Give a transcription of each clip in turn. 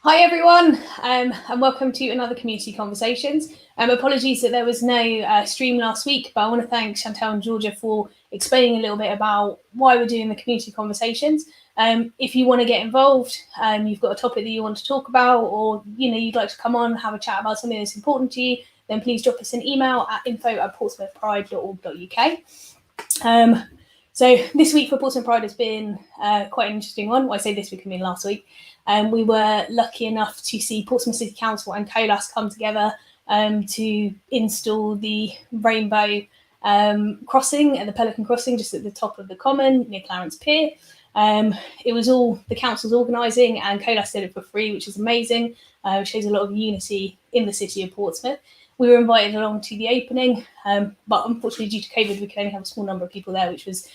Hi everyone, and welcome to another Community Conversations. Apologies that there was no stream last week, but I want to thank Chantel and Georgia for explaining a little bit about why we're doing the Community Conversations. If you want to get involved, you've got a topic that you want to talk about, or you'd like to come on and have a chat about something that's important to you, then please drop us an email at info@portsmouthpride.org.uk. So this week for Portsmouth Pride has been quite an interesting one. Well, I say this week, I mean last week. We were lucky enough to see Portsmouth City Council and COLAS come together to install the rainbow crossing at the Pelican Crossing, just at the top of the common near Clarence Pier. It was all the council's organising, and COLAS did it for free, which is amazing. Shows a lot of unity in the city of Portsmouth. We were invited along to the opening, but unfortunately due to COVID, we could only have a small number of people there, which was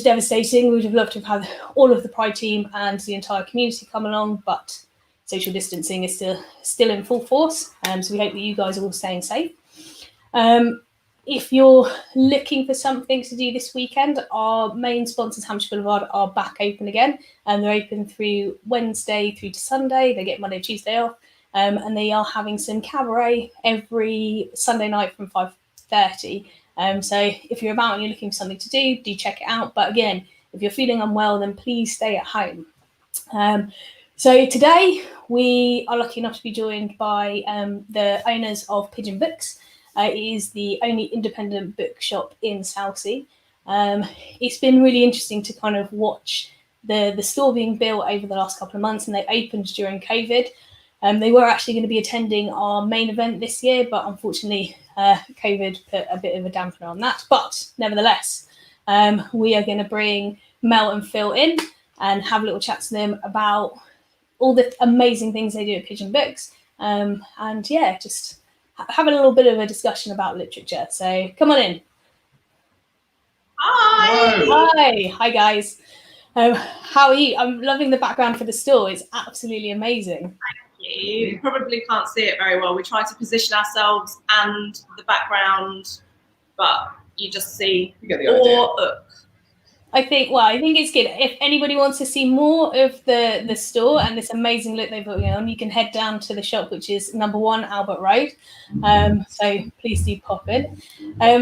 devastating. We would have loved to have had all of the Pride team and the entire community come along, but social distancing is still in full force. So we hope that you guys are all staying safe. If you're looking for something to do this weekend, our main sponsors, Hampshire Boulevard, are back open again, and they're open through Wednesday through to Sunday. They get Monday, Tuesday off, and they are having some cabaret every Sunday night from 5:30. So if you're about and you're looking for something to do check it out. But again, if you're feeling unwell, then please stay at home. So today we are lucky enough to be joined by the owners of Pigeon Books. It is the only independent bookshop in Southsea. It's been really interesting to kind of watch the store being built over the last couple of months, and they opened during COVID. They were actually going to be attending our main event this year, but unfortunately COVID put a bit of a dampener on that. But nevertheless, we are going to bring Mel and Phil in and have a little chat to them about all the amazing things they do at Pigeon Books. And yeah, just have a little bit of a discussion about literature. So come on in. Hi guys. How are you? I'm loving the background for the store. It's absolutely amazing. You probably can't see it very well. We try to position ourselves and the background, but you just see I think it's good. If anybody wants to see more of the store and this amazing look they've got going on, you can head down to the shop, which is number 1 Albert Road. So please do pop in.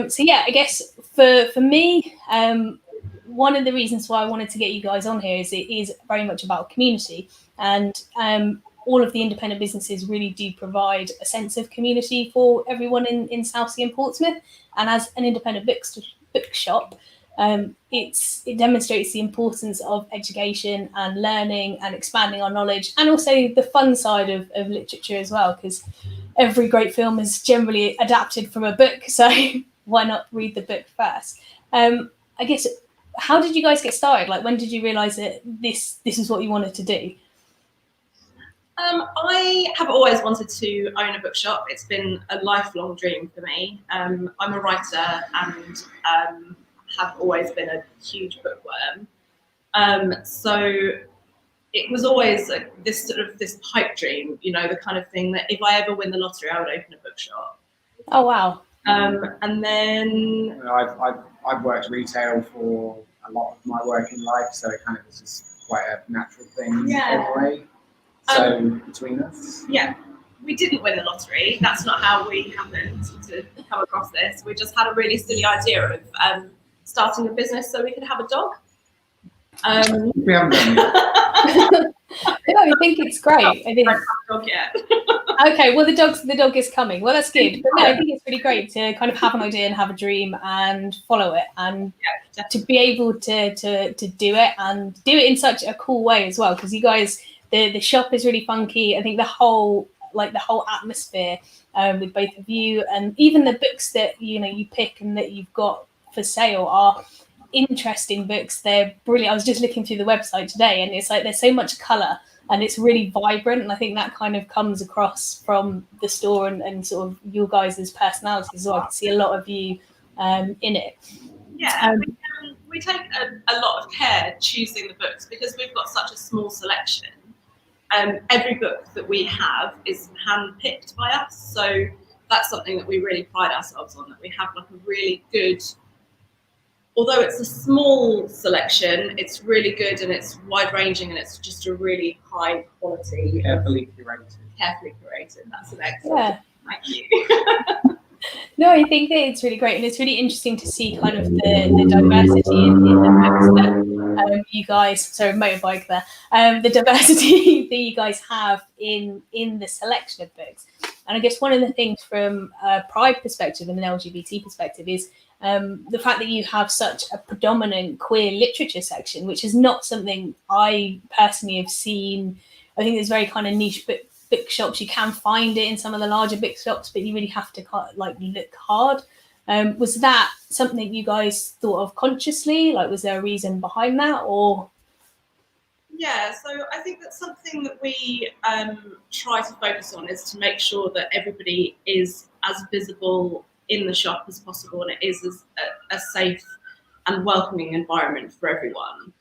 So yeah, I guess for me, one of the reasons why I wanted to get you guys on here is it is very much about community, and all of the independent businesses really do provide a sense of community for everyone in Southsea and Portsmouth. And as an independent bookshop, it demonstrates the importance of education and learning and expanding our knowledge, and also the fun side of literature as well, because every great film is generally adapted from a book, so why not read the book first? I guess, how did you guys get started? Like, when did you realise that this is what you wanted to do? I have always wanted to own a bookshop. It's been a lifelong dream for me. I'm a writer and have always been a huge bookworm. So it was always this pipe dream, the kind of thing that if I ever win the lottery, I would open a bookshop. Oh wow! And then I've worked retail for a lot of my working life, so it kind of was just quite a natural thing anyway. So between us, we didn't win the lottery. That's not how we happened to come across this. We just had a really silly idea of starting a business so we could have a dog. We haven't done No, I think it's great. I think. I don't have a dog yet. Okay, well the dog is coming. Well, that's good. But no, I think it's really great to kind of have an idea and have a dream and follow it, and to be able to do it and do it in such a cool way as well. Because you guys, the shop is really funky. I think the whole atmosphere with both of you, and even the books that you pick and that you've got for sale are interesting books. They're brilliant. I was just looking through the website today, and it's like there's so much colour and it's really vibrant, and I think that kind of comes across from the store and sort of your guys' personalities as well. I can see a lot of you in it. Yeah, we take a lot of care choosing the books because we've got such a small selection. Every book that we have is hand-picked by us, so that's something that we really pride ourselves on, that we have like a really good although it's a small selection, it's really good and it's wide ranging and it's just a really high quality. Carefully curated. That's an excellent. Yeah. Thank you. No, I think that it's really great, and it's really interesting to see kind of the diversity in the books that you guys. Sorry, motorbike there. The diversity that you guys have in the selection of books, and I guess one of the things from a Pride perspective and an LGBT perspective is the fact that you have such a predominant queer literature section, which is not something I personally have seen. I think it's very kind of niche, but bookshops, you can find it in some of the larger bookshops, but you really have to like look hard. Was that something you guys thought of consciously? Like, was there a reason behind that, or? Yeah, so I think that's something that we try to focus on, is to make sure that everybody is as visible in the shop as possible, and it is as a safe and welcoming environment for everyone.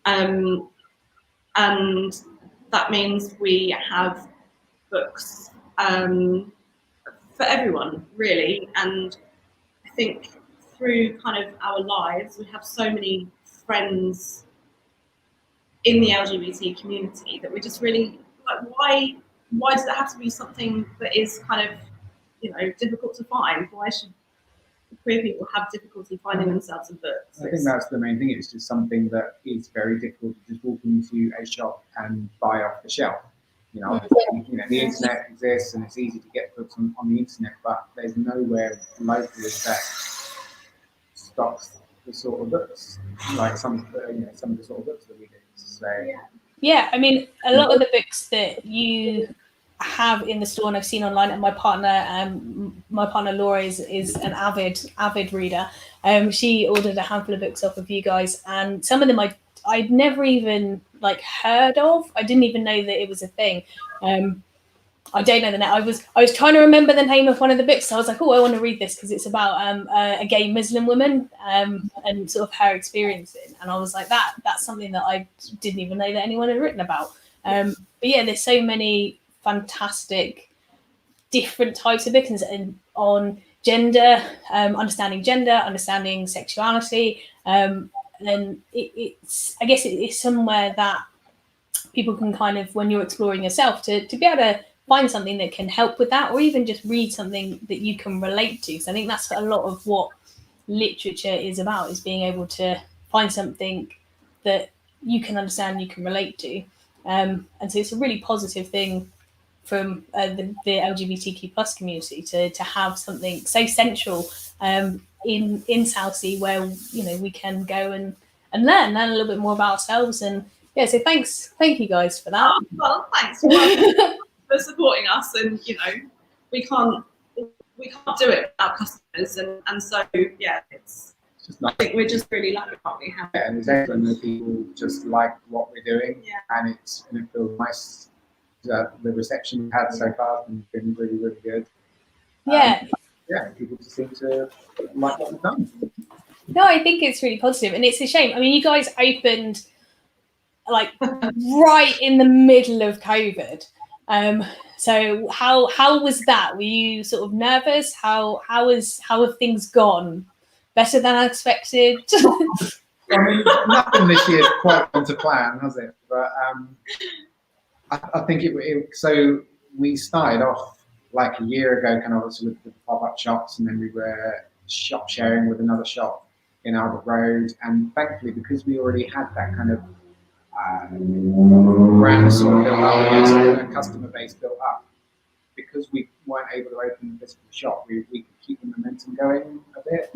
And that means we have books for everyone, really. And I think through kind of our lives, we have so many friends in the LGBT community that we just really like, why does it have to be something that is kind of, you know, difficult to find? Why should queer people have difficulty finding themselves in books? I think that's the main thing. It's just something that is very difficult to just walk into a shop and buy off the shelf. You know, the internet exists and it's easy to get books on the internet, but there's nowhere locally that stocks the sort of books, like some of the sort of books that we do. So Yeah, I mean, a lot of the books that you have in the store and I've seen online, and my partner Laura is an avid reader. She ordered a handful of books off of you guys, and some of them I'd never even like heard of. I didn't even know that it was a thing. I don't know the name. I was trying to remember the name of one of the books. So I was like, oh, I want to read this because it's about a gay Muslim woman and sort of her experiences. And I was like, that's something that I didn't even know that anyone had written about. But yeah, there's so many fantastic different types of books and on gender, understanding sexuality. And I guess it's somewhere that people can kind of, when you're exploring yourself, to be able to find something that can help with that, or even just read something that you can relate to. So I think that's a lot of what literature is about, is being able to find something that you can understand, you can relate to. And so it's a really positive thing from the LGBTQ plus community to have something so central in Southsea, where, you know, we can go and learn a little bit more about ourselves. And yeah, so thank you guys for that. Well, thanks for supporting us, and you know, we can't do it without customers, and so yeah, it's just nice. I think we're just really lucky, aren't we? And it's excellent that people just like what we're doing, and it feels nice. The reception we've had so far has been really, really good. Yeah, people just seem to like what we've done. No, I think it's really positive, and it's a shame. I mean, you guys opened like right in the middle of COVID. So how was that? Were you sort of nervous? How have things gone? Better than I expected? I mean, nothing this year's quite gone to plan, has it? But I think so we started off like a year ago, kind of obviously with the pop-up shops, and then we were shop sharing with another shop in Albert Road, and thankfully, because we already had that kind of brand sort of built up, a customer base built up, because we weren't able to open the physical shop, we could keep the momentum going a bit.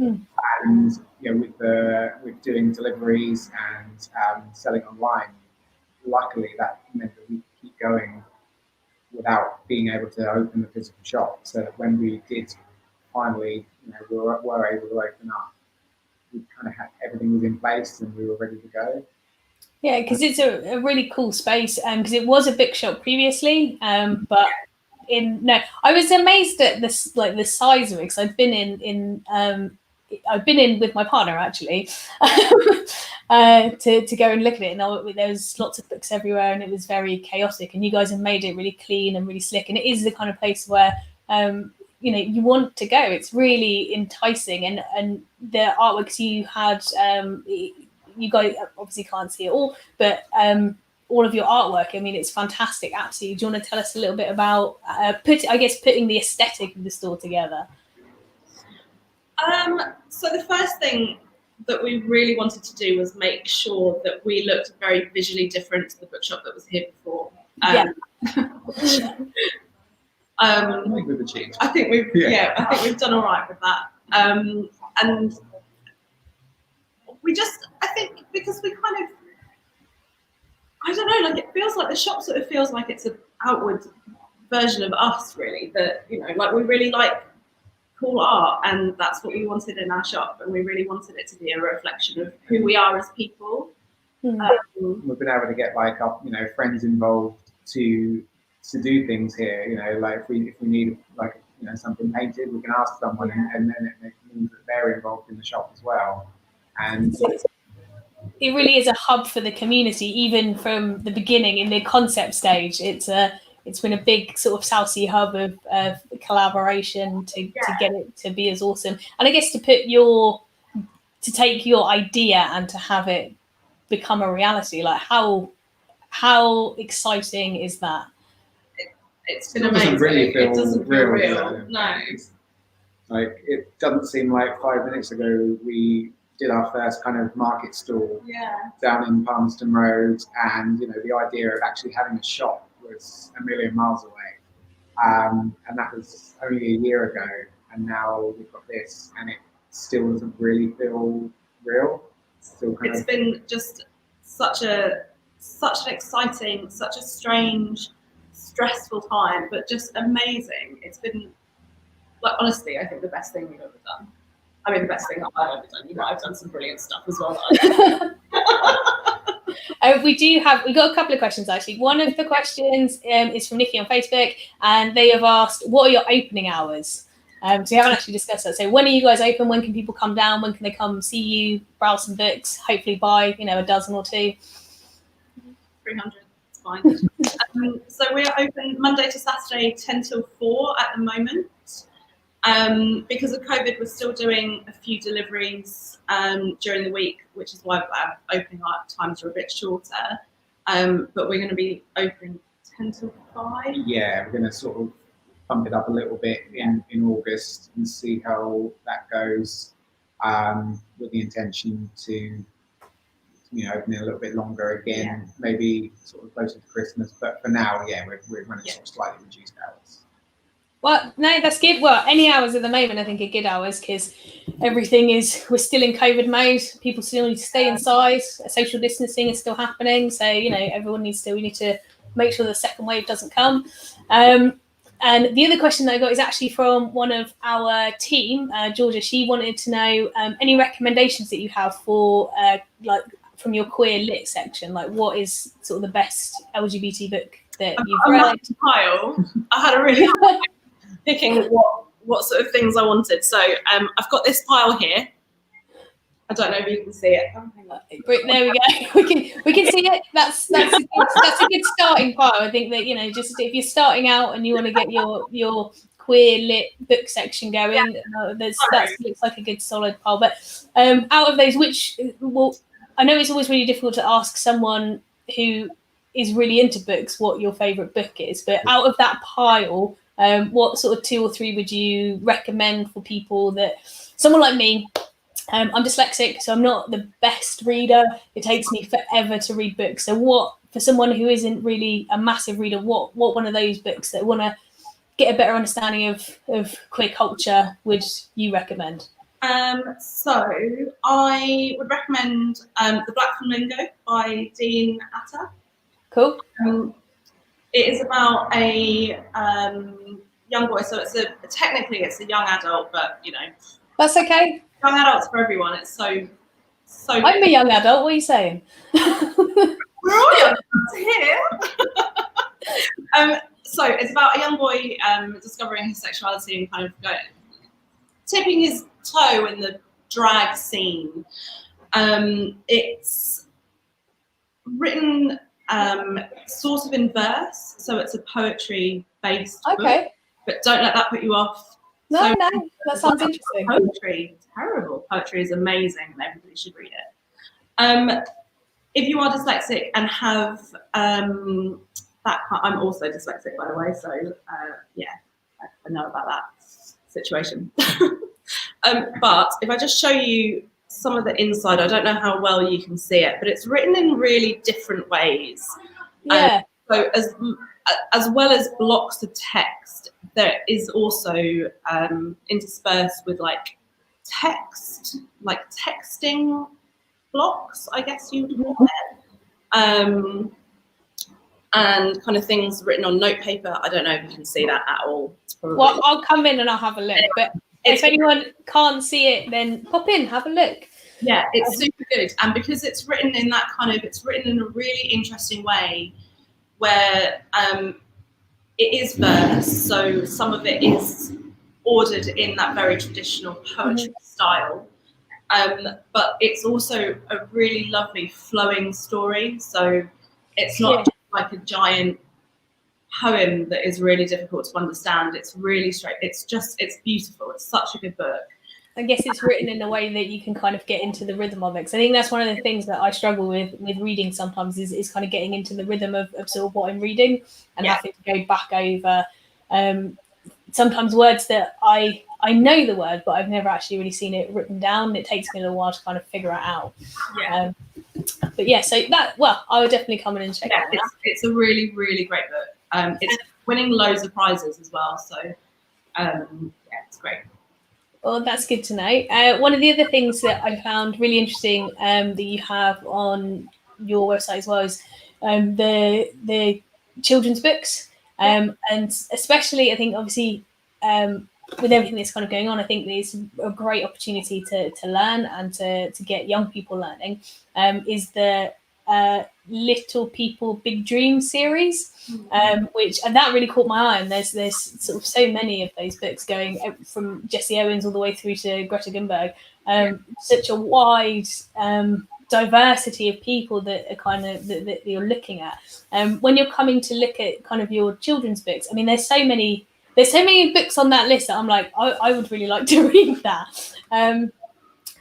And you know, with doing deliveries and selling online, luckily that meant that we could keep going without being able to open the physical shop. So that when we did finally, you know, we were able to open up, we kind of had everything was in place and we were ready to go. Yeah, because it's a really cool space, because it was a bookshop previously, but I was amazed at this, like the size of it, because I've been in with my partner actually to go and look at it, and there was lots of books everywhere, and it was very chaotic. And you guys have made it really clean and really slick, and it is the kind of place where you want to go. It's really enticing, and the artworks you had, you guys obviously can't see it all, but all of your artwork, I mean, it's fantastic. Absolutely. Do you want to tell us a little bit about putting the aesthetic of the store together? So the first thing that we really wanted to do was make sure that we looked very visually different to the bookshop that was here before. I think we've done all right with that. And I think because we kind of, I don't know, like it feels like the shop sort of feels like it's an outward version of us, really. That, like we really like cool art, and that's what we wanted in our shop, and we really wanted it to be a reflection of who we are as people. We've been able to get like our, friends involved to do things here. Like if we need like something painted, we can ask someone, and then it means that they're involved in the shop as well. And it really is a hub for the community, even from the beginning in the concept stage. It's been a big sort of Southsea hub of collaboration to get it to be as awesome. And I guess to take your idea and to have it become a reality, like how exciting is that? It's been amazing. It doesn't feel real. No. Like it doesn't seem like 5 minutes ago we did our first kind of market stall down in Palmerston Road, and the idea of actually having a shop was a million miles away, and that was only a year ago, and now we've got this, and it still doesn't really feel real. It's been just such an exciting, such a strange, stressful time, but just amazing. It's been, like, honestly, I think the best thing we've ever done. I mean, the best thing that I've ever done. I've done some brilliant stuff as well. We got a couple of questions actually. One of the questions is from Nikki on Facebook, and they have asked, what are your opening hours? So we haven't actually discussed that. So when are you guys open? When can people come down? When can they come see you, browse some books, hopefully buy, a dozen or two? 300, it's fine. So we are open Monday to Saturday, 10 till 4 at the moment. Because of COVID, we're still doing a few deliveries during the week, which is why our opening times are a bit shorter. But we're going to be open 10 till 5. Yeah, we're going to sort of pump it up a little bit in August and see how that goes, with the intention to open it a little bit longer again, maybe sort of closer to Christmas. But for now, we're running sort of slightly reduced hours. Well, no, that's good. Well, any hours at the moment, I think, are good hours because we're still in COVID mode. People still need to stay inside. Social distancing is still happening. So, we need to make sure the second wave doesn't come. And the other question that I got is actually from one of our team, Georgia. She wanted to know any recommendations that you have for, from your queer lit section. Like, what is sort of the best LGBT book that you've read? I had a really hard time picking what sort of things I wanted. So I've got this pile here. I don't know if you can see it. There we go. We can see it. That's a good starting pile. I think that just if you're starting out and you want to get your queer lit book section going, that looks like a good solid pile. But out of those, I know it's always really difficult to ask someone who is really into books what your favourite book is. But out of that pile, what sort of 2 or 3 would you recommend for people that someone like me? I'm dyslexic, so I'm not the best reader. It takes me forever to read books. So for someone who isn't really a massive reader, what one of those books that want to get a better understanding of queer culture would you recommend? So I would recommend The Black Flamingo by Dean Atta. Cool. It is about a young boy, so technically it's a young adult, but that's okay. Young adults for everyone. It's so. I'm a young adult. What are you saying? We're all young adults here. So it's about a young boy discovering his sexuality and kind of tipping his toe in the drag scene. It's written sort of in verse, so it's a poetry-based book. But don't let that put you off. No, that sounds interesting. Poetry, terrible. Poetry is amazing, and everybody should read it. If you are dyslexic and have I'm also dyslexic, by the way, so yeah, I know about that situation. But if I just show you some of the inside, I don't know how well you can see it, but it's written in really different ways. Yeah. So as well as blocks of text, there is also interspersed with like text, like texting blocks, I guess you would call it. And kind of things written on note paper. I don't know if you can see that at all. Well, I'll come in and I'll have a look. But if anyone can't see it, then pop in, have a look. Yeah, it's super good. And because it's written in that it's written in a really interesting way where it is verse. So some of it is ordered in that very traditional poetry style. But it's also a really lovely flowing story. So it's not just like a giant poem that is really difficult to understand. It's really straight. It's beautiful. It's such a good book. I guess it's written in a way that you can kind of get into the rhythm of it. Because I think that's one of the things that I struggle with reading sometimes is kind of getting into the rhythm of sort of what I'm reading and having to go back over sometimes words that I know the word, but I've never actually really seen it written down. It takes me a little while to kind of figure it out. Yeah. But yeah, so I would definitely come in and check it out. It's a really, really great book. It's winning loads of prizes as well. So it's great. Well, that's good to know. One of the other things that I found really interesting that you have on your website as well is the children's books. And especially, I think, obviously, with everything that's kind of going on, I think there's a great opportunity to learn and to get young people learning, is the Little People Big Dreams series, and that really caught my eye. And there's sort of so many of those books going from Jesse Owens all the way through to Greta Thunberg. Such a wide diversity of people that are kind of that you're looking at. When you're coming to look at kind of your children's books, I mean, there's so many books on that list that I'm like, I would really like to read that.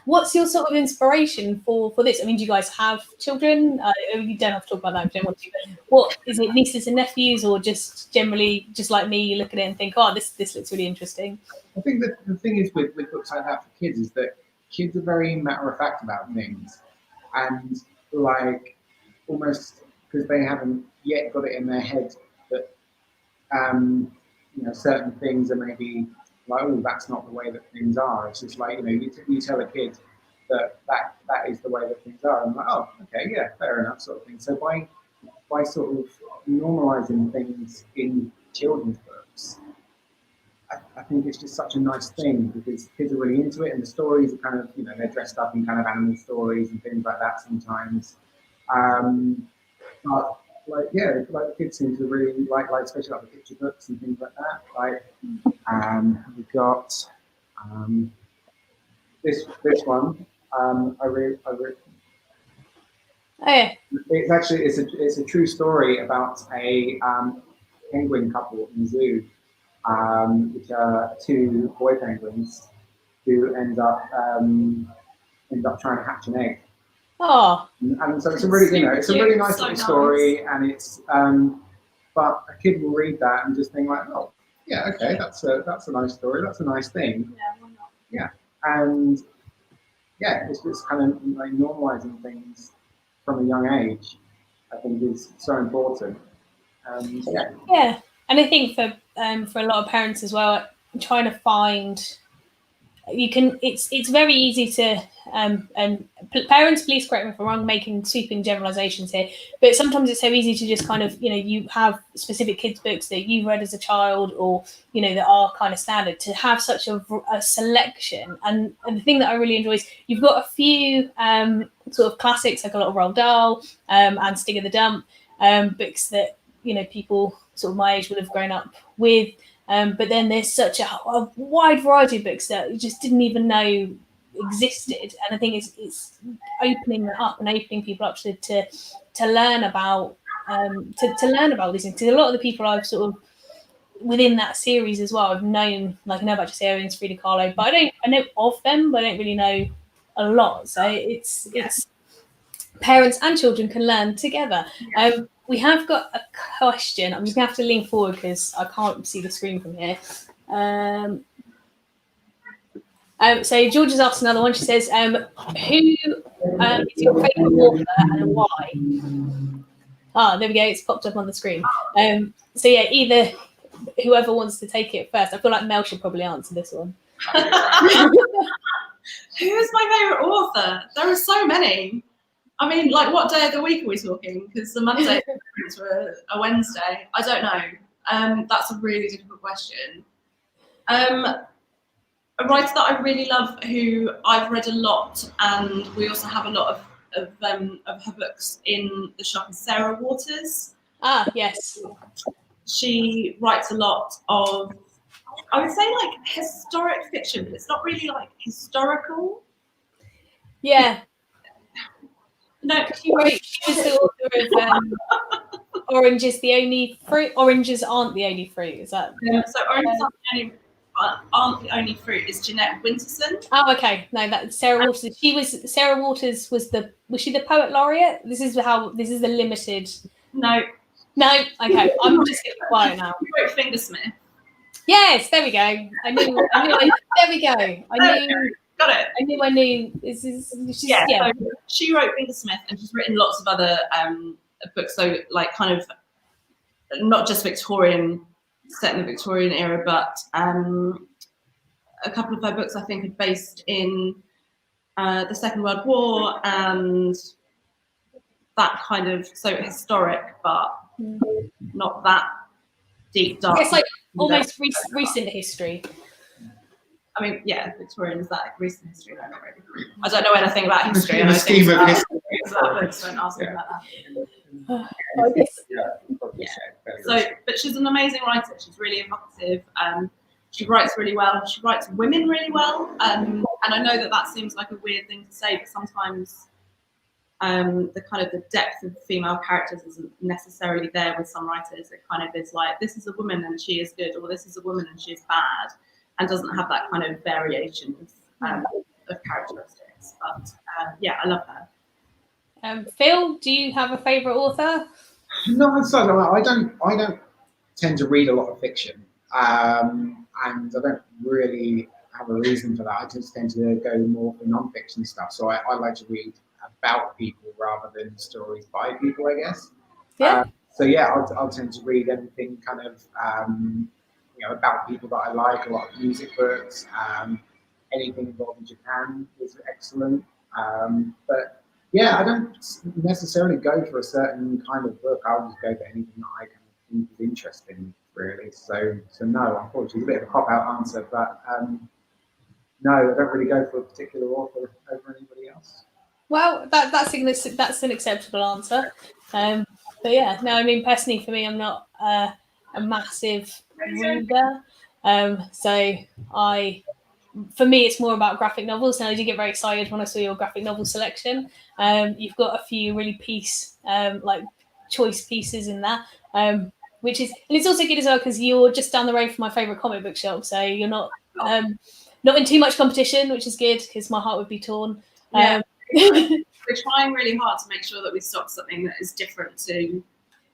What's your sort of inspiration for this? I mean, do you guys have children? You don't have to talk about that if you don't want to. But what is it, nieces and nephews, or just generally, just like me, you look at it and think, oh, this looks really interesting? I think that the thing is with books like that for kids is that kids are very matter of fact about things, and like almost because they haven't yet got it in their head that certain things are maybe like, oh, that's not the way that things are. It's just like, you tell a kid that is the way that things are, and I'm like, oh, okay, yeah, fair enough, sort of thing. So by sort of normalizing things in children's books, I think it's just such a nice thing because kids are really into it, and the stories are kind of, they're dressed up in kind of animal stories and things like that sometimes. But like the kids seem to really like especially like the picture books and things like that. Like we've got this one. I really. Oh yeah. It's actually it's a true story about a penguin couple in the zoo, which are two boy penguins who end up trying to hatch an egg. Oh. And so it's a really nice little story, and it's but a kid will read that and just think like, oh yeah, okay, that's a nice story, that's a nice thing. Yeah, why not? Yeah, and yeah, it's just kind of like normalizing things from a young age, I think is so important. Yeah, and I think for a lot of parents as well, trying to find it's very easy to and parents, please correct me if I'm wrong, making sweeping generalizations here, but sometimes it's so easy to just kind of you have specific kids books that you've read as a child, or that are kind of standard, to have such a selection. And the thing that I really enjoy is you've got a few sort of classics like A Lot of Roald Dahl and Sting of the Dump, books that people sort of my age would have grown up with. But then there's such a wide variety of books that you just didn't even know existed, and I think it's opening that up and opening people up to learn about to learn about these things. Because a lot of the people I've sort of within that series as well, I know about Jesse Owens, Frida Kahlo, but I know of them, but I don't really know a lot. So it's parents and children can learn together. We have got a question. I'm just gonna have to lean forward because I can't see the screen from here. So George has asked another one. She says, who is your favourite author and why? Ah, there we go. It's popped up on the screen. So yeah, either whoever wants to take it first. I feel like Mel should probably answer this one. Who is my favourite author? There are so many. I mean, like, what day of the week are we talking? Because the Monday were a Wednesday. I don't know. That's a really difficult question. A writer that I really love, who I've read a lot, and we also have a lot of her books in the shop, is Sarah Waters. Ah, yes. She writes a lot of, I would say, like, historic fiction, but it's not really like historical. Yeah. No, she was the author of Oranges the Only Fruit. Oranges Aren't the Only Fruit. Is that? So Oranges Aren't the Only Fruit is Jeanette Winterson. Oh, okay. No, that's Sarah Waters. Sarah Waters was she the poet laureate? This is the limited. No. Okay. I'm just getting quiet now. She wrote Fingersmith. Yes, there we go. I knew. There we go. I knew. Got it. I knew. So she wrote Fingersmith, and she's written lots of other books. So, like, kind of not just Victorian, set in the Victorian era, but a couple of her books I think are based in the Second World War and that kind of, so historic, but not that deep dark. It's like almost recent history. I mean, yeah, Victorian, is that recent history? No, not really. I don't know anything about history. In the scheme of history. Don't ask me about that. So, but she's an amazing writer. She's really evocative. She writes really well. She writes women really well. And I know that seems like a weird thing to say, but sometimes the kind of the depth of female characters isn't necessarily there with some writers. It kind of is like, this is a woman and she is good, or this is a woman and she is bad, and doesn't have that kind of variation of characteristics. But yeah, I love her. Phil, do you have a favourite author? No, I don't tend to read a lot of fiction, and I don't really have a reason for that. I just tend to go more for non-fiction stuff. So I like to read about people rather than stories by people, I guess. Yeah. So yeah, I'll tend to read anything kind of about people that I like. A lot of music books, anything involving Japan is excellent. But yeah, I don't necessarily go for a certain kind of book. I'll just go for anything that I kind of think is interesting, really. So no, unfortunately, it's a bit of a cop-out answer, but no, I don't really go for a particular author over anybody else. Well, that's an acceptable answer. But yeah, no, I mean, personally, for me, I'm not a massive reader. For me, it's more about graphic novels, and I did get very excited when I saw your graphic novel selection. You've got a few really choice pieces in that, which is, and it's also good as well because you're just down the road from my favourite comic book shop, so you're not in too much competition, which is good because my heart would be torn. Yeah. We're trying really hard to make sure that we stock something that is different to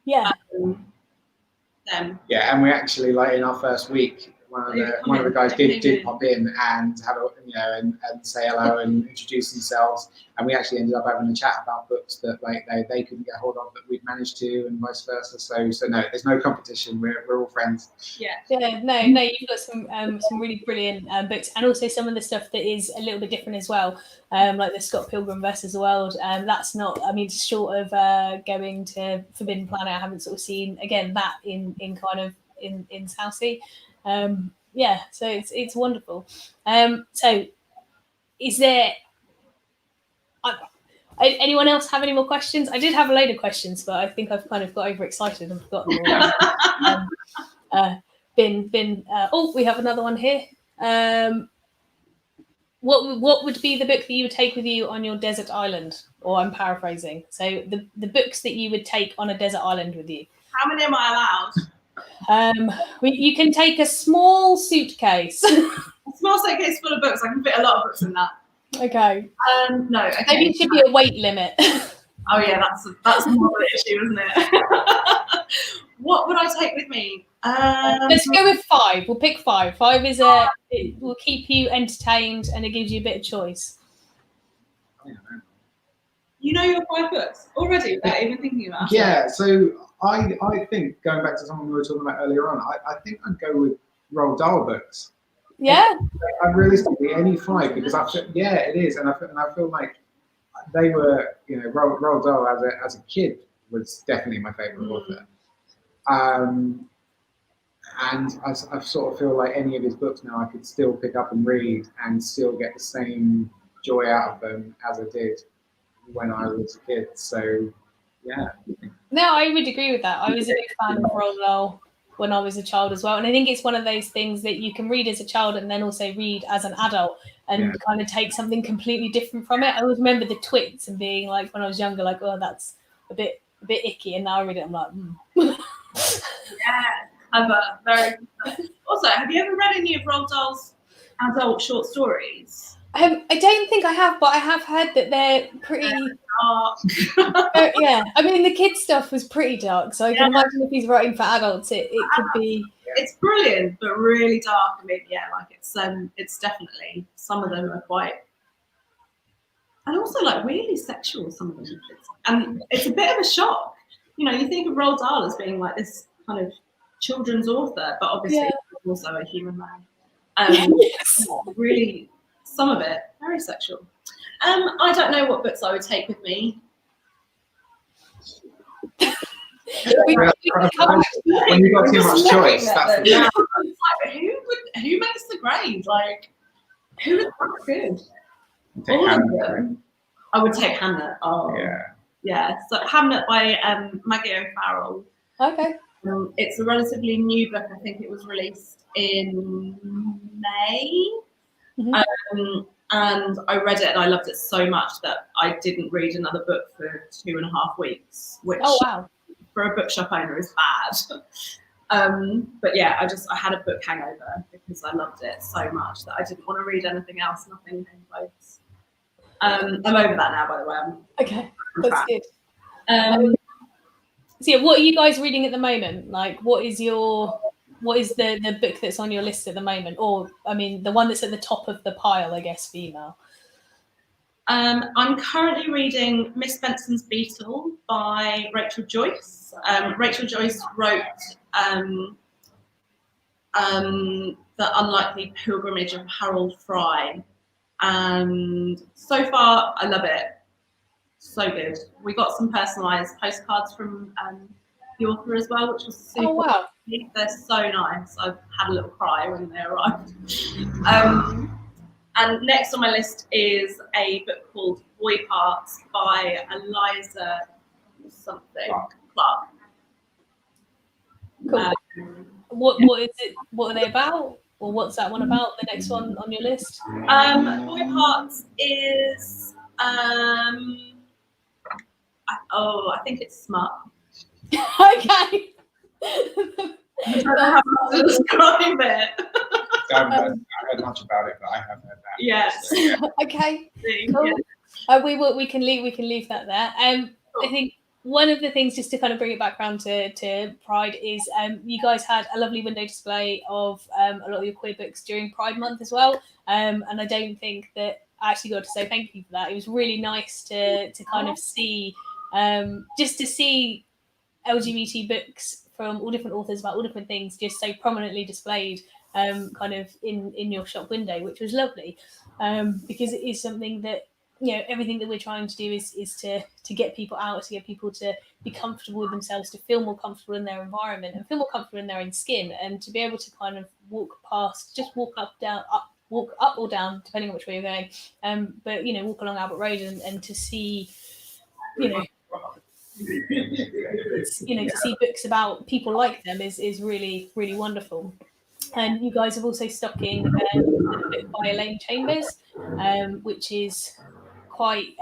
them. Yeah, and we actually, like, in our first week, one of the guys did pop in and have and say hello and introduce themselves, and we actually ended up having a chat about books that they couldn't get hold of that we'd managed to, and vice versa. So no, there's no competition. We're all friends. No, you've got some really brilliant books, and also some of the stuff that is a little bit different as well, like the Scott Pilgrim versus the World. That's not, I mean, short of going to Forbidden Planet, I haven't sort of seen again that in Southsea. So it's wonderful. So is there anyone else have any more questions? I did have a load of questions, but I think I've kind of got overexcited and forgotten all. We have another one here. What would be the book that you would take with you on your desert island? Or I'm paraphrasing. So the books that you would take on a desert island with you. How many am I allowed? You can take a small suitcase. A small suitcase full of books. I can fit a lot of books in that. Okay. No. Okay. Maybe it should be a weight limit. Oh yeah, that's more of an issue, isn't it? What would I take with me? Let's go with 5. We'll pick 5. 5 is it will keep you entertained and it gives you a bit of choice. You know your 5 books already without even thinking about it. Yeah, so I think, going back to something we were talking about earlier on, I think I'd go with Roald Dahl books. Yeah. I realistically any 5 because it is, and I feel like they were, Roald Dahl as a kid was definitely my favourite author. And I sort of feel like any of his books now I could still pick up and read and still get the same joy out of them as I did when I was a kid. So, yeah. No, I would agree with that. I was a big fan of Roald Dahl when I was a child as well. And I think it's one of those things that you can read as a child and then also read as an adult and kind of take something completely different from it. I always remember the twits and being like, when I was younger, like, oh, that's a bit icky. And now I read it, I'm like, Yeah, very. Also, have you ever read any of Roald Dahl's adult short stories? I don't think I have, but I have heard that they're pretty dark. Yeah, I mean, the kids' stuff was pretty dark, so I can imagine if he's writing for adults, it could be. It's brilliant, but really dark. I mean, it's definitely, some of them are quite, and also like really sexual. Some of them, and it's a bit of a shock. You think of Roald Dahl as being like this kind of children's author, but obviously he's also a human man. Really, some of it very sexual. I don't know what books I would take with me. When you got too much choice, that's who makes the grade? Like, who is that good? All of them. I would take Hamlet. Oh, yeah. So Hamlet by Maggie O'Farrell. Okay. It's a relatively new book. I think it was released in May. Mm-hmm. And I read it and I loved it so much that I didn't read another book for 2.5 weeks, which for a bookshop owner is bad. But yeah, I had a book hangover because I loved it so much that I didn't want to read anything else. Nothing came close. I'm over that now, by the way. Okay, that's good. So yeah, what are you guys reading at the moment? Like, what is the book that's on your list at the moment? Or, I mean, the one that's at the top of the pile, I guess, for you now. I'm currently reading Miss Benson's Beetle by Rachel Joyce. Rachel Joyce wrote The Unlikely Pilgrimage of Harold Fry. And so far, I love it. So good. We got some personalised postcards from the author as well, which was super. Oh, wow. They're so nice. I've had a little cry when they arrived. And next on my list is a book called Boy Parts by Eliza something Clark. Cool. What is it? What are they about? Or what's that one about? The next one on your list? Boy Parts is I think it's smart. Okay. I don't know how to describe it. I haven't heard much about it, but I have heard that. Yes. So, yeah. Okay. Cool. We can leave that there. Cool. I think one of the things, just to kind of bring it back around to Pride, is you guys had a lovely window display of a lot of your queer books during Pride Month as well. And I don't think that I actually got to say thank you for that. It was really nice to kind of see, just to see LGBT books from all different authors about all different things just so prominently displayed kind of in your shop window, which was lovely, because it is something that, everything that we're trying to do is to get people out, to get people to be comfortable with themselves, to feel more comfortable in their environment and feel more comfortable in their own skin, and to be able to kind of walk up or down, depending on which way you're going, but walk along Albert Road and to see, to see books about people like them is really, really wonderful. And you guys are also stocking a book by Elaine Chambers, which is quite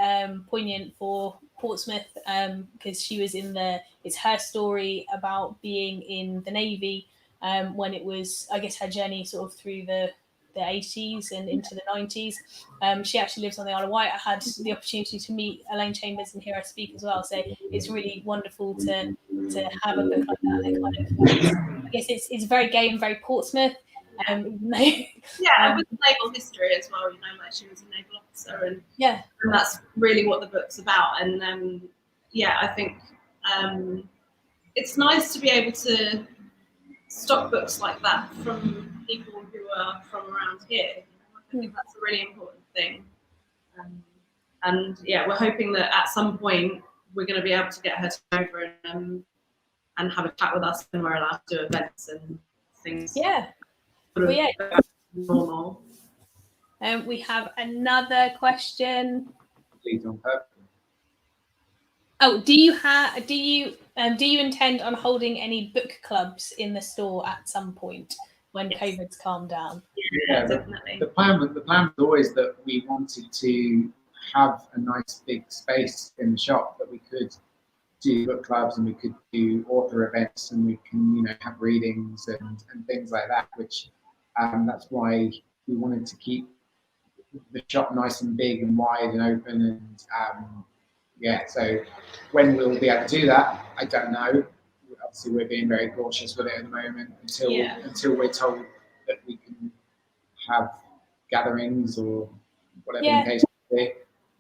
poignant for Portsmouth, because she was it's her story about being in the Navy when it was, I guess, her journey sort of through the 80s and into the 90s. She actually lives on the Isle of Wight. I had the opportunity to meet Elaine Chambers and hear her speak as well. So it's really wonderful to have a book like that. That kind of, I guess it's very gay and very Portsmouth. And with naval history as well, you know, like she was a naval officer, and that's really what the book's about. And I think it's nice to be able to stock books like that from people who are from around here. I think that's a really important thing. And we're hoping that at some point we're going to be able to get her to come over and have a chat with us when we're allowed to do events and things. Yeah. Normal. We have another question. Please, on purpose. Oh, do you intend on holding any book clubs in the store at some point when COVID's calmed down? Yeah, definitely. The plan was always that we wanted to have a nice big space in the shop that we could do book clubs and we could do author events and we can, you know, have readings and things like that, which that's why we wanted to keep the shop nice and big and wide and open and so when we'll be able to do that, I don't know. Obviously we're being very cautious with it at the moment until we're told that we can have gatherings or whatever the case may be.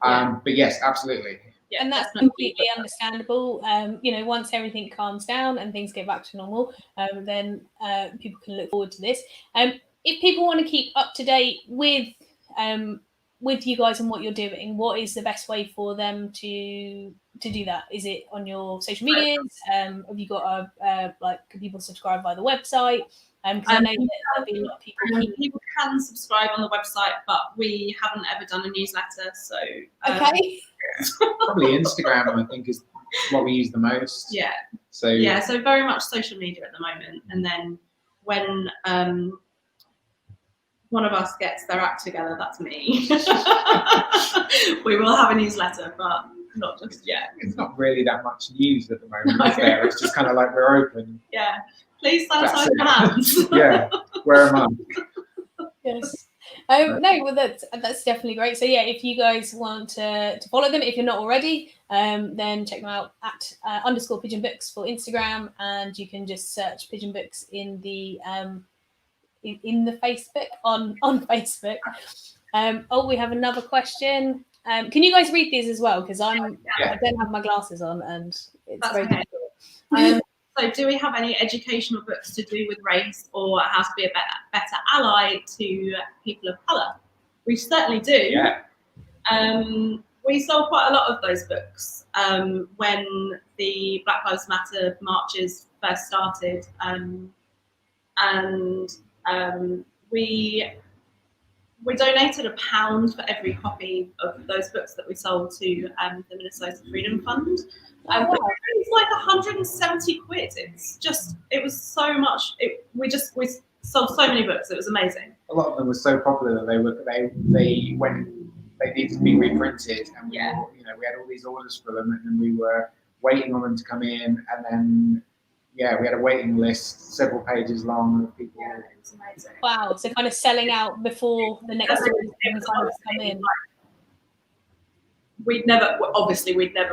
But yes, absolutely. Yeah, and that's completely understandable. You know, once everything calms down and things get back to normal, then people can look forward to this. If people want to keep up to date with you guys and what you're doing, what is the best way for them to do that? Is it on your social medias? Have you got can people subscribe via the website? Because I know that there'll be a lot of people. People can subscribe on the website, but we haven't ever done a newsletter. So okay. Probably Instagram, I think, is what we use the most. Yeah. So very much social media at the moment. And then when one of us gets their act together, that's me. We will have a newsletter, but not just yet. It's not really that much news at the moment, is there? It's just kind of like we're open. Yeah. Please sanitize your hands. Yeah. Wear a mask. Yes. No, well that's definitely great. So if you guys want to follow them, if you're not already, then check them out at _Pigeon Books for Instagram, and you can just search Pigeon Books in the Facebook on Facebook. We have another question. Can you guys read these as well? Because I don't have my glasses on and it's that's very difficult. So do we have any educational books to do with race or how to be a better ally to people of colour? We certainly do. Yeah. We sold quite a lot of those books when the Black Lives Matter marches first started. We donated £1 for every copy of those books that we sold to the Minnesota Freedom Fund. It was like 170 quid. It was so much. We sold so many books. It was amazing. A lot of them were so popular that they needed to be reprinted, and we had all these orders for them, and then we were waiting on them to come in, and then we had a waiting list, several pages long of people. Yeah, it was amazing. Wow, so kind of selling out before the next orders come in. We'd never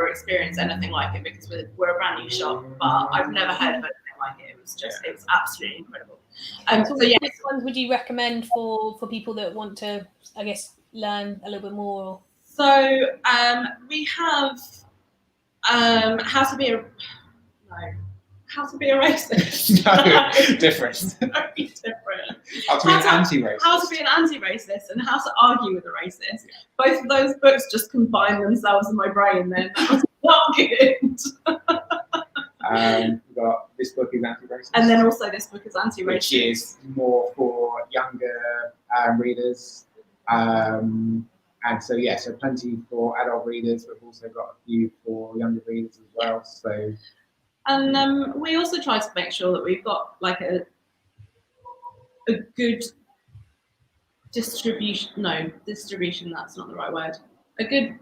experienced anything like it because we're a brand new shop, but I've never heard of anything like it. It was absolutely incredible. So which ones would you recommend for people that want to, I guess, learn a little bit more? So we have how to be a racist. No, different. Very different. How to be an anti-racist. How to be an anti-racist and how to argue with a racist. Both of those books just combine themselves in my brain then. That was not good. We've got this book is anti-racist. And then also this book is anti-racist. Which is more for younger readers. And so plenty for adult readers. We've also got a few for younger readers as well. So. And we also try to make sure that we've got like a good distribution. No, distribution, that's not the right word. A good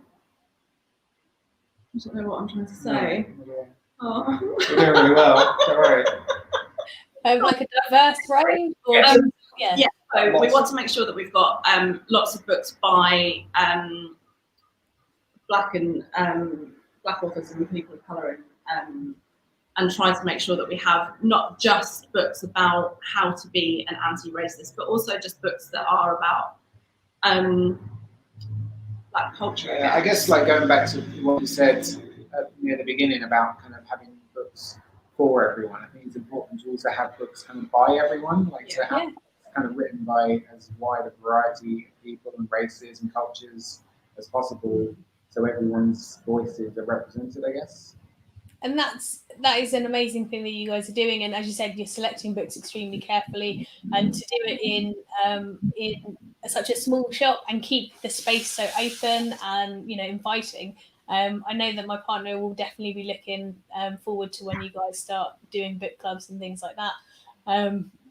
I don't know what I'm trying to say. Oh. You're doing really well. Don't worry. Like a diverse range, or Yeah. yeah. So we want to make sure that we've got lots of books by black authors and people of colour, and try to make sure that we have not just books about how to be an anti-racist, but also just books that are about black culture. Yeah, I guess like going back to what you said near the beginning about kind of having books for everyone. I think it's important to also have books kind of by everyone, like to have kind of written by as wide a variety of people and races and cultures as possible, so everyone's voices are represented, I guess. And that is an amazing thing that you guys are doing. And as you said, you're selecting books extremely carefully, and to do it in such a small shop and keep the space so open and inviting. I know that my partner will definitely be looking forward to when you guys start doing book clubs and things like that.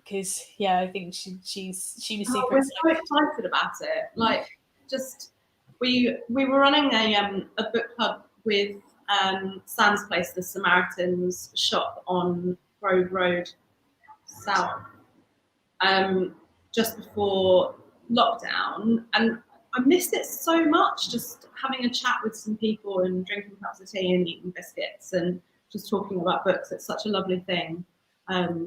Because I think she was super We're so excited about it. Like, just we were running a book club with Sam's Place, the Samaritans shop on Grove Road South, just before lockdown, and I missed it so much. Just having a chat with some people and drinking cups of tea and eating biscuits and just talking about books. It's such a lovely thing.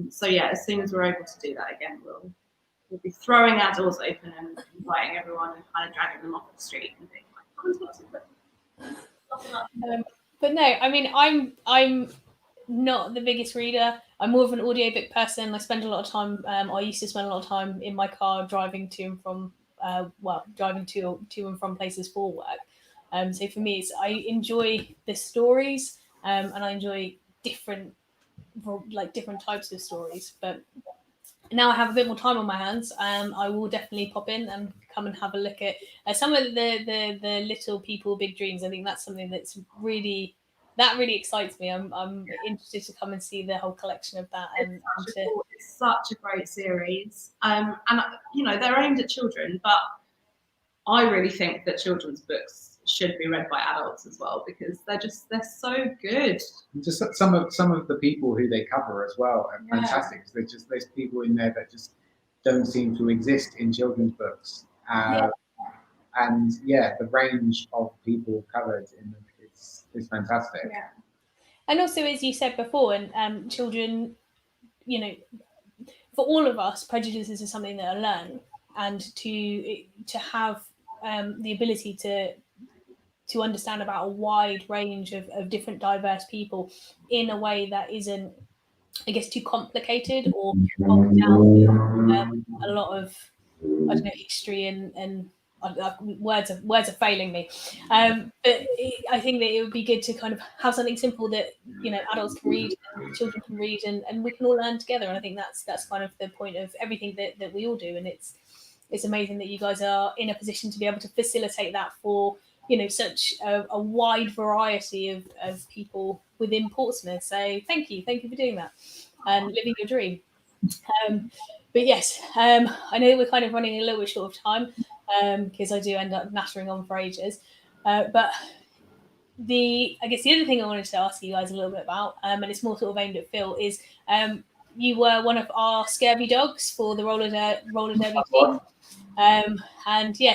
So as soon as we're able to do that again, we'll be throwing our doors open and inviting everyone and kind of dragging them off the street and being like, "Come and talk to me." But no, I mean, I'm not the biggest reader. I'm more of an audiobook person. I spend a lot of time. I used to spend a lot of time in my car driving to and from, driving to and from places for work. So for me, I enjoy the stories, and I enjoy different types of stories. But now I have a bit more time on my hands, I will definitely pop in and come and have a look at some of the Little People Big Dreams. I think that's something that really excites me. I'm interested to come and see the whole collection of that. It's such a great series, and they're aimed at children, but I really think that children's books should be read by adults as well, because they're so good. Just some of the people who they cover as well are fantastic. There's people in there that just don't seem to exist in children's books, and the range of people covered in them is fantastic. Yeah, and also, as you said before, and children, for all of us, prejudices is something that are learned, and to have the ability to understand about a wide range of different diverse people in a way that isn't, I guess, too complicated or bogged down a lot of, I don't know, history and words are failing me. But I think that it would be good to kind of have something simple that adults can read and children can read, and we can all learn together. And I think that's kind of the point of everything that we all do. And it's amazing that you guys are in a position to be able to facilitate that for such a wide variety of people within Portsmouth. So thank you for doing that and living your dream. But yes, I know we're kind of running a little bit short of time, because I do end up nattering on for ages. But I guess the other thing I wanted to ask you guys a little bit about, and it's more sort of aimed at Phil, is you were one of our scurvy dogs for the roller derby team.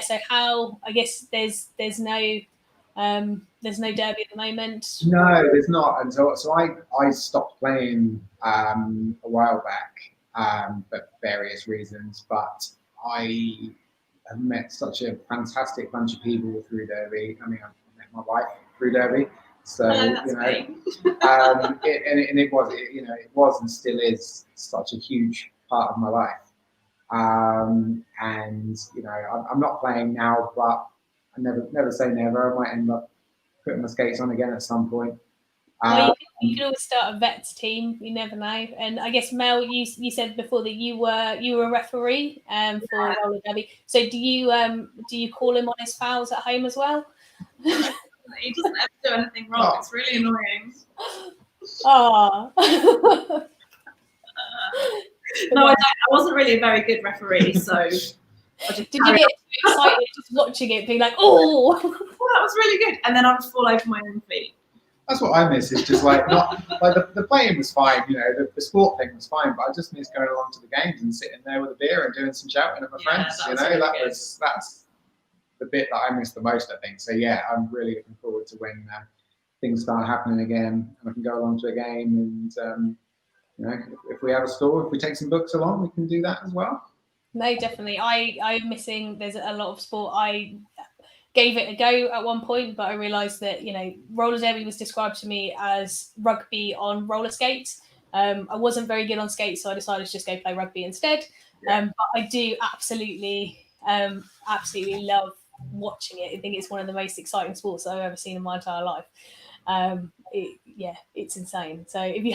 So how, I guess there's no derby at the moment. No, there's not. And so I stopped playing a while back, for various reasons. But I have met such a fantastic bunch of people through derby. I mean, I've met my wife through derby. So it was and still is such a huge part of my life. And I'm not playing now, but I never say never. I might end up putting my skates on again at some point. You can always start a vets team. You never know. And I guess Mel, you said before that you were a referee for roller derby. So do you call him on his fouls at home as well? He doesn't ever do anything wrong. It's really annoying. Oh. No, I wasn't really a very good referee, so. Did you get too excited just watching it, being like, "Oh, that was really good," and then I would fall over my own feet? That's what I miss. Is just like not like the playing was fine, you know, the sport thing was fine, but I just miss going along to the games and sitting there with a beer and doing some shouting at my friends. You know, that's the bit that I miss the most, I think. So yeah, I'm really looking forward to when things start happening again, and I can go along to a game. And you know, if we have a store, if we take some books along, we can do that as well. No, definitely. I'm missing. There's a lot of sport. I gave it a go at one point, but I realised that, you know, roller derby was described to me as rugby on roller skates. I wasn't very good on skates, so I decided to just go play rugby instead. But I do absolutely love watching it. I think it's one of the most exciting sports I've ever seen in my entire life. It's insane. So if you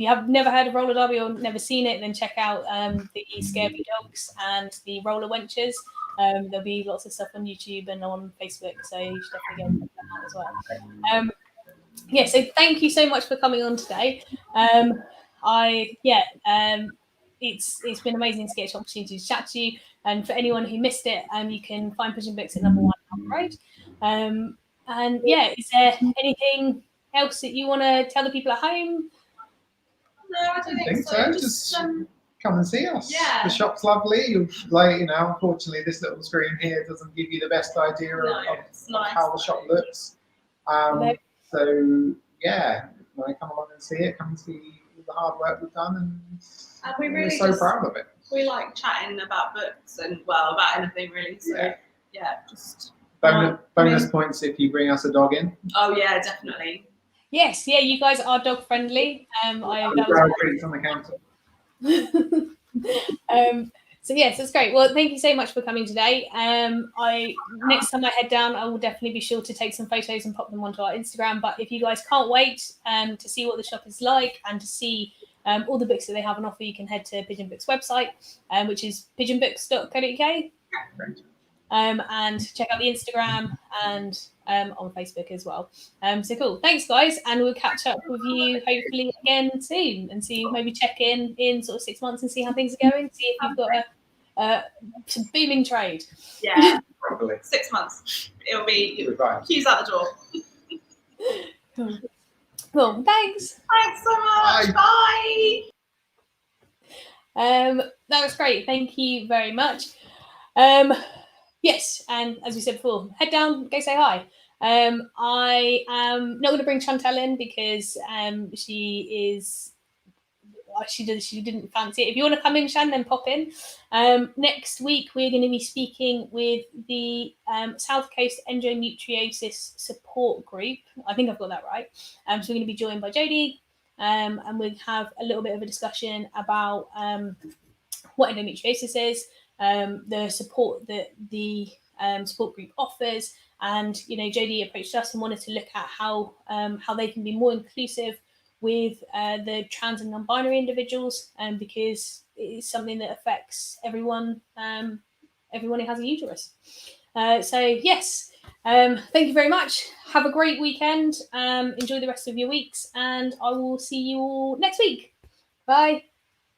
have never heard of roller derby or never seen it, then check out the Scary Dogs and the Roller Wenches. There'll be lots of stuff on YouTube and on Facebook, so you should definitely go and check that out as well. So thank you so much for coming on today. It's been amazing to get an opportunity to chat to you. And for anyone who missed it, you can find Pigeon Books at number 1 on the road. Is there anything else that you want to tell the people at home? No, I don't think so. Just come and see us. Yeah. The shop's lovely. Unfortunately, this little screen here doesn't give you the best idea of how the shop looks. So yeah, when I come along and see it, come and see the hard work we've done, and we're so proud of it. We like chatting about books and about anything really. So just bonus points if you bring us a dog in. Oh yeah, definitely. Yes, you guys are dog friendly. Treats on the counter. So yes, that's great. Well, thank you so much for coming today. Next time I head down, I will definitely be sure to take some photos and pop them onto our Instagram. But if you guys can't wait to see what the shop is like and to see all the books that they have on offer, you can head to Pigeon Books website, which is pigeonbooks.co.uk. And check out the Instagram and on Facebook as well. So cool. Thanks, guys. And we'll catch up with you hopefully again soon and maybe check in sort of 6 months and see how things are going. See if you've got a booming trade. Yeah, probably 6 months. It'll be keys out the door. Cool. Thanks. Thanks so much. Bye. That was great. Thank you very much. Yes, and as we said before, head down, go say hi. I am not going to bring Chantal in because she didn't fancy it. If you want to come in, Shan, then pop in. Next week, we're going to be speaking with the South Coast Endometriosis Support Group. I think I've got that right. So we're going to be joined by Jodie, and we'll have a little bit of a discussion about what endometriosis is, the support that the support group offers, and Jodie approached us and wanted to look at how they can be more inclusive with the trans and non-binary individuals, because it's something that affects everyone who has a uterus. So yes, thank you very much. Have a great weekend. Enjoy the rest of your weeks, and I will see you all next week. Bye.